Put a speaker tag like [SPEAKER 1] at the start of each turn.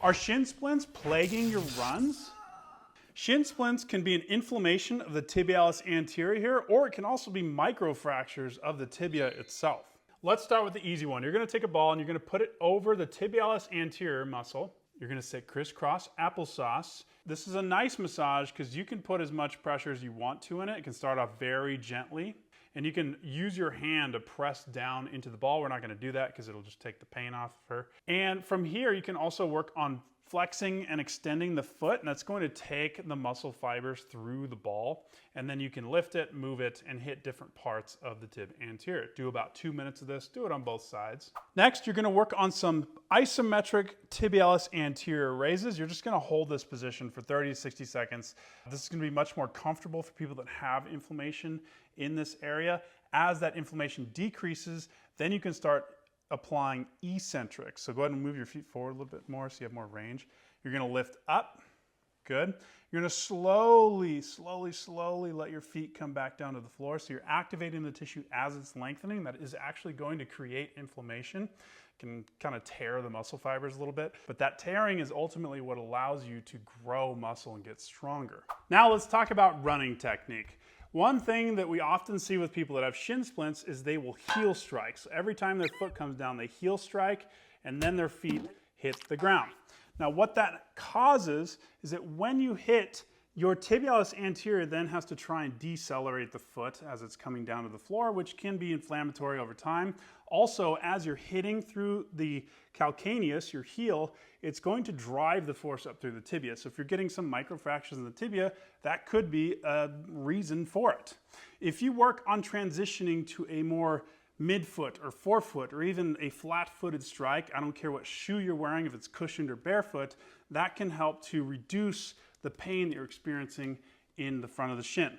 [SPEAKER 1] Are shin splints plaguing your runs? Shin splints can be an inflammation of the tibialis anterior here, or it can also be microfractures of the tibia itself. Let's start with the easy one. You're going to take a ball and you're going to put it over the tibialis anterior muscle. You're going to sit crisscross applesauce. This is a nice massage because you can put as much pressure as you want to in it. It can start off very gently. And you can use your hand to press down into the ball. We're not going to do that because it'll just take the pain off of her. And from here, you can also work on flexing and extending the foot, and that's going to take the muscle fibers through the ball. And then you can lift it, move it, and hit different parts of the tib anterior. Do about 2 minutes of this. Do it on both sides. Next, you're going to work on some isometric tibialis anterior raises. You're just going to hold this position for 30 to 60 seconds. This is going to be much more comfortable for people that have inflammation in this area. As that inflammation decreases, then you can start applying eccentric. So go ahead and move your feet forward a little bit more so you have more range. You're going to lift up. Good. You're going to slowly let your feet come back down to the floor. So you're activating the tissue as it's lengthening. That is actually going to create inflammation. It can kind of tear the muscle fibers a little bit, but that tearing is ultimately what allows you to grow muscle and get stronger. Now let's talk about running technique. One thing that we often see with people that have shin splints is they will heel strike. So every time their foot comes down, they heel strike and then their feet hit the ground. Now what that causes is that when you hit, your tibialis anterior then has to try and decelerate the foot as it's coming down to the floor, which can be inflammatory over time. Also, as you're hitting through the calcaneus, your heel, it's going to drive the force up through the tibia. So if you're getting some microfractures in the tibia, that could be a reason for it. If you work on transitioning to a more midfoot or forefoot or even a flat-footed strike, I don't care what shoe you're wearing, if it's cushioned or barefoot, that can help to reduce the pain that you're experiencing in the front of the shin.